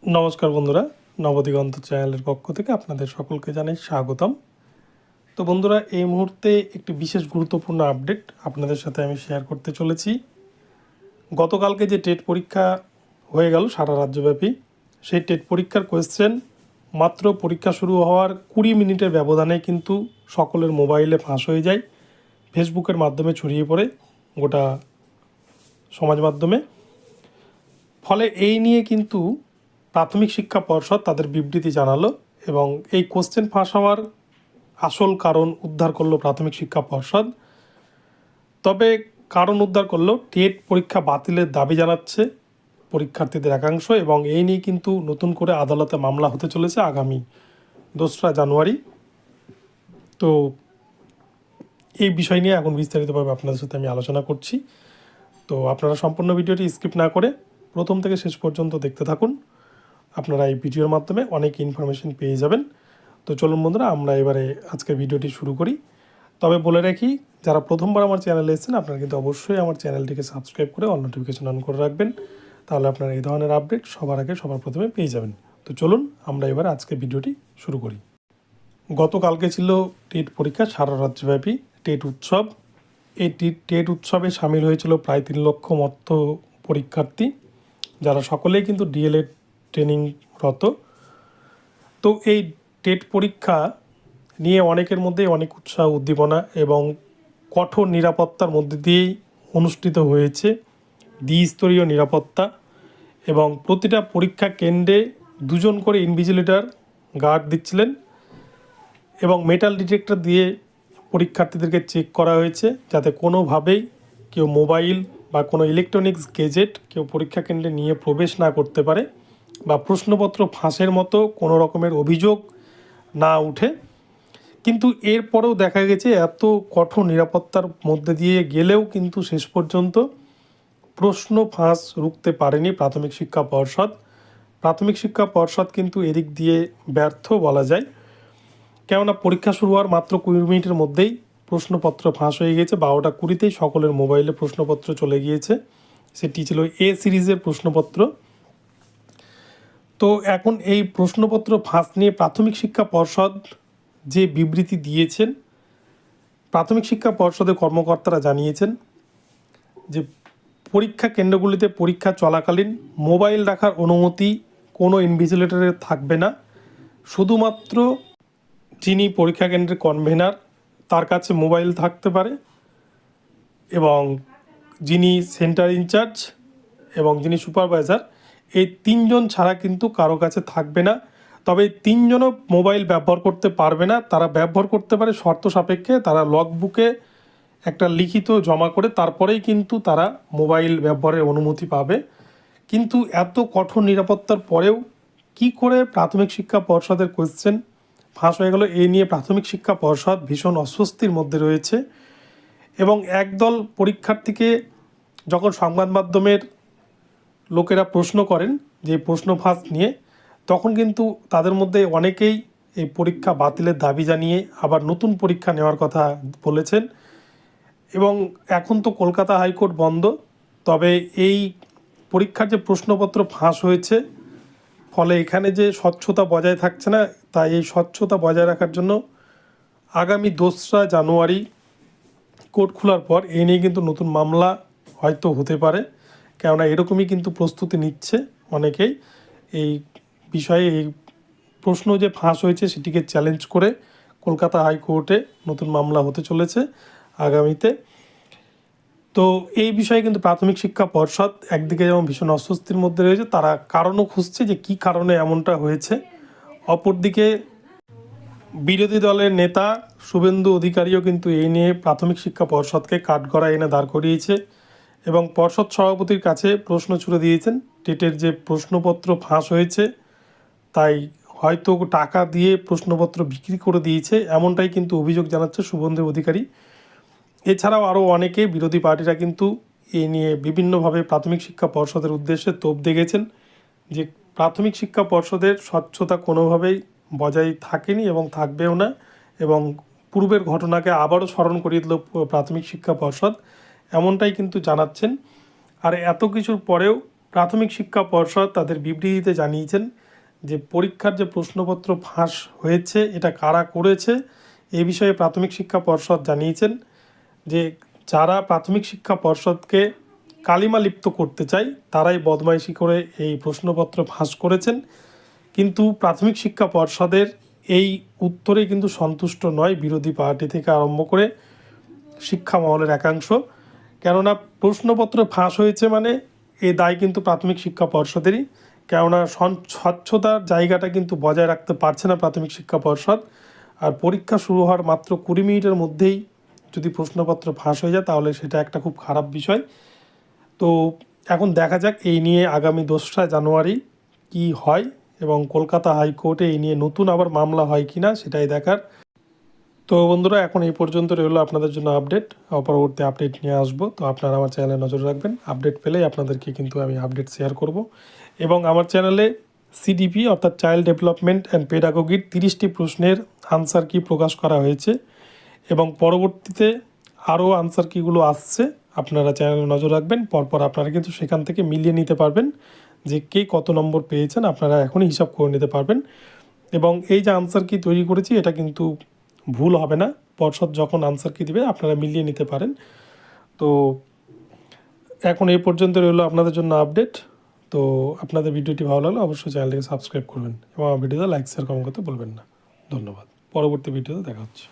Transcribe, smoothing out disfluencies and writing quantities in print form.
নমস্কার বন্ধুরা, নবদিগন্ত চ্যানেলের পক্ষ থেকে আপনাদের সকলকে জানাই স্বাগতম। তো বন্ধুরা, এই মুহূর্তে একটি বিশেষ গুরুত্বপূর্ণ আপডেট আপনাদের সাথে আমি শেয়ার করতে চলেছি। গতকালকে যে টেট পরীক্ষা হয়ে গেল সারা রাজ্যব্যাপী, সেই টেট পরীক্ষার কোয়েশ্চেন মাত্র পরীক্ষা শুরু হওয়ার 20 মিনিটের ব্যবধানে কিন্তু সকলের মোবাইলে ফাঁস হয়ে যায়, ফেসবুকের মাধ্যমে ছড়িয়ে পড়ে গোটা সমাজ মাধ্যমে। ফলে এই নিয়ে কিন্তু প্রাথমিক শিক্ষা পর্ষদ তাদের বিবৃতি জানালো এবং এই কোশ্চেন ফাঁস হওয়ার আসল কারণ উদ্ধার করলো প্রাথমিক শিক্ষা পর্ষদ। তবে কারণ উদ্ধার করলো টেট পরীক্ষা বাতিলের দাবি জানাচ্ছে পরীক্ষার্থীদের একাংশ, এবং এই নিয়ে কিন্তু নতুন করে আদালতে মামলা হতে চলেছে আগামী 2রা জানুয়ারি। তো এই বিষয় নিয়ে এখন বিস্তারিতভাবে আপনাদের সাথে আমি আলোচনা করছি। তো আপনারা সম্পূর্ণ ভিডিওটি স্কিপ না করে প্রথম থেকে শেষ পর্যন্ত দেখতে থাকুন। আপনারা এই ভিডিওর মাধ্যমে অনেক ইনফরমেশন পেয়ে যাবেন। তো চলুন বন্ধুরা, আমরা এবারে আজকের ভিডিওটি শুরু করি। তবে বলে রাখি, যারা প্রথমবার আমার চ্যানেলে এসেছেন আপনারা কিন্তু অবশ্যই আমার চ্যানেলটিকে সাবস্ক্রাইব করে অল নোটিফিকেশন অন করে রাখবেন, তাহলে আপনারা এই ধরনের আপডেট সবার আগে সবার প্রথমে পেয়ে যাবেন। তো চলুন আমরা এবার আজকের ভিডিওটি শুরু করি। গতকালকে ছিল টেট পরীক্ষা সারা রাজ্যব্যাপী টেট উৎসব। এই টেট উৎসবে সামিল হয়েছিল প্রায় 3 লক্ষ মতো পরীক্ষার্থী, যারা সকলেই কিন্তু ডিএলএড ট্রেনিংরত। তো এই টেট পরীক্ষা নিয়ে অনেকের মধ্যেই অনেক উৎসাহ উদ্দীপনা এবং কঠোর নিরাপত্তার মধ্যে দিয়েই অনুষ্ঠিত হয়েছে। দ্বিস্তরীয় নিরাপত্তা এবং প্রতিটা পরীক্ষা কেন্দ্রে 2জন করে ইনভিজিলেটর গার্ড দিচ্ছিলেন এবং মেটাল ডিটেক্টর দিয়ে পরীক্ষার্থীদেরকে চেক করা হয়েছে যাতে কোনোভাবেই কেউ মোবাইল বা কোনো ইলেকট্রনিক্স গেজেট কেউ পরীক্ষা কেন্দ্রে নিয়ে প্রবেশ না করতে পারে বা প্রশ্নপত্র ফাঁসের মতো কোনো রকমের অভিযোগ না উঠে। কিন্তু এরপরেও দেখা গেছে এত কঠোর নিরাপত্তার মধ্যে দিয়ে গেলেও কিন্তু শেষ পর্যন্ত প্রশ্ন ফাঁস রুখতে পারেনি প্রাথমিক শিক্ষা পর্ষদ। প্রাথমিক শিক্ষা পর্ষদ কিন্তু এদিক দিয়ে ব্যর্থ বলা যায়, কেননা পরীক্ষা শুরু হওয়ার মাত্র 20 মিনিটের মধ্যেই প্রশ্নপত্র ফাঁস হয়ে গিয়েছে। 12টা 20তেই সকলের মোবাইলে প্রশ্নপত্র চলে গিয়েছে। সেটি ছিল এ সিরিজের প্রশ্নপত্র। তো এখন এই প্রশ্নপত্র ফাঁস নিয়ে প্রাথমিক শিক্ষা পর্ষদ যে বিবৃতি দিয়েছেন, প্রাথমিক শিক্ষা পর্ষদের কর্মকর্তারা জানিয়েছেন যে পরীক্ষা কেন্দ্রগুলিতে পরীক্ষা চলাকালীন মোবাইল রাখার অনুমতি কোনো ইনভিজিলেটরের থাকবে না। শুধুমাত্র যিনি পরীক্ষা কেন্দ্রের কনভেনার তার কাছে মোবাইল থাকতে পারে, এবং যিনি সেন্টার ইনচার্জ এবং যিনি সুপারভাইজার, এই 3জন ছাড়া কিন্তু কারো কাছে থাকবে না। তবে 3জনও মোবাইল ব্যবহার করতে পারবে না। তারা ব্যবহার করতে পারে শর্ত সাপেক্ষে, তারা লগবুকে একটা লিখিত জমা করে তারপরেই কিন্তু তারা মোবাইল ব্যবহারের অনুমতি পাবে। কিন্তু এত কঠোর নিরাপত্তার পরেও কি করে প্রাথমিক শিক্ষা পর্ষদের কোয়েশ্চেন ফাঁস হয়ে গেল, এই নিয়ে প্রাথমিক শিক্ষা পর্ষদ ভীষণ অস্বস্তির মধ্যে রয়েছে। এবং একদল পরীক্ষার্থীকে যখন সংবাদ মাধ্যমের লোকেরা প্রশ্ন করেন যে প্রশ্ন ফাঁস নিয়ে, তখন কিন্তু তাদের মধ্যে অনেকেই এই পরীক্ষা বাতিলের দাবি জানিয়ে আবার নতুন পরীক্ষা নেওয়ার কথা বলেছেন। এবং এখন তো কলকাতা হাইকোর্ট বন্ধ, তবে এই পরীক্ষার যে প্রশ্নপত্র ফাঁস হয়েছে ফলে এখানে যে স্বচ্ছতা বজায় থাকছে না, তাই এই স্বচ্ছতা বজায় রাখার জন্য আগামী 2রা জানুয়ারি কোর্ট খোলার পর এই নিয়ে কিন্তু নতুন মামলা হয়তো হতে পারে, কেননা এরকমই কিন্তু প্রস্তুতি নিচ্ছে অনেকেই। এই বিষয়ে এই প্রশ্ন যে ফাঁস হয়েছে সেটিকে চ্যালেঞ্জ করে কলকাতা হাইকোর্টে নতুন মামলা হতে চলেছে আগামীতে। তো এই বিষয়ে কিন্তু প্রাথমিক শিক্ষা পর্ষদ একদিকে যেমন ভীষণ অস্বস্তির মধ্যে রয়েছে, তারা কারণও খুঁজছে যে কী কারণে এমনটা হয়েছে। অপরদিকে বিরোধী দলের নেতা শুভেন্দু অধিকারীও কিন্তু এই নিয়ে প্রাথমিক শিক্ষা পর্ষদকে কাঠগড়ায় এনে দাঁড় করিয়েছে এবং পর্ষদ সভাপতির কাছে প্রশ্ন ছুড়ে দিয়েছেন। টেটের যে প্রশ্নপত্র ফাঁস হয়েছে তাই হয়তো টাকা দিয়ে প্রশ্নপত্র বিক্রি করে দিয়েছে, এমনটাই কিন্তু অভিযোগ জানাচ্ছে শুভেন্দু অধিকারী। এছাড়াও আরও অনেকে বিরোধী পার্টিরা কিন্তু এই নিয়ে বিভিন্নভাবে প্রাথমিক শিক্ষা পর্ষদের উদ্দেশ্যে তোপ দেখেছেন যে প্রাথমিক শিক্ষা পর্ষদের স্বচ্ছতা কোনোভাবেই বজায় থাকেনি এবং থাকবেও না, এবং পূর্বের ঘটনাকে আবারও স্মরণ করিয়ে দিল প্রাথমিক শিক্ষা পর্ষদ, এমনটাই কিন্তু জানাচ্ছেন। আর এত কিছুর পরেও প্রাথমিক শিক্ষা পর্ষদ তাদের বিবৃতিতে জানিয়েছেন যে পরীক্ষার যে প্রশ্নপত্র ফাঁস হয়েছে এটা কারা করেছে এই বিষয়ে প্রাথমিক শিক্ষা পর্ষদ জানিয়েছেন যে যারা প্রাথমিক শিক্ষা পর্ষদকে কালিমা লিপ্ত করতে চায় তারাই বদমাইশি করে এই প্রশ্নপত্র ফাঁস করেছেন। কিন্তু প্রাথমিক শিক্ষা পর্ষদের এই উত্তরে কিন্তু সন্তুষ্ট নয় বিরোধী পার্টি থেকে আরম্ভ করে শিক্ষা মহলের একাংশ। কেননা প্রশ্নপত্র ফাঁস হয়েছে মানে এই দায় কিন্তু প্রাথমিক শিক্ষা পর্ষদেরই। কেননা স্বচ্ছতার জায়গাটা কিন্তু বজায় রাখতে পারছে না প্রাথমিক শিক্ষা পর্ষদ। আর পরীক্ষা শুরু হওয়ার মাত্র 20 মিনিটের মধ্যেই যদি প্রশ্নপত্র ফাঁস হয়ে যায় তাহলে সেটা একটা খুব খারাপ বিষয়। তো এখন দেখা যাক এই নিয়ে আগামী 2রা জানুয়ারি কি হয় এবং কলকাতা হাইকোর্টে এই নিয়ে নতুন আবার মামলা হয় কি না সেটাই দেখার। তো বন্ধুরা এখন এই পর্যন্ত রইলো আপনাদের জন্য আপডেট। পরবর্তী আপডেট নিয়ে আসবো। তো আপনারা আমার চ্যানেলে নজর রাখবেন, আপডেট পেলেই আপনাদেরকে কিন্তু আমি আপডেট শেয়ার করব। এবং আমার চ্যানেলে সিডিপি অর্থাৎ চাইল্ড ডেভেলপমেন্ট অ্যান্ড পেডাগোগির 30টি প্রশ্নের আনসার কি প্রকাশ করা হয়েছে এবং পরবর্তীতে আরও আনসার কিগুলো আসছে আপনারা চ্যানেলে নজর রাখবেন। পরপর আপনারা কিন্তু সেখান থেকে মিলিয়ে নিতে পারবেন যে কে কত নম্বর পেয়েছেন, আপনারা এখনই হিসাব করে নিতে পারবেন। এবং এই যে আনসার কি তৈরি করেছি এটা কিন্তু ভুল হবে না, পর্ষদ যখন আনসার কি দিবে আপনারা মিলিয়ে নিতে পারেন। তো এখন এই পর্যন্ত রইলো আপনাদের জন্য আপডেট। তো আপনাদের ভিডিওটি ভালো লাগলে অবশ্যই চ্যানেলটিকে সাবস্ক্রাইব করবেন এবং আমার ভিডিওতে লাইক শেয়ার কমেন্ট করতে বলবেন না। ধন্যবাদ। পরবর্তী ভিডিওতে দেখা হচ্ছে।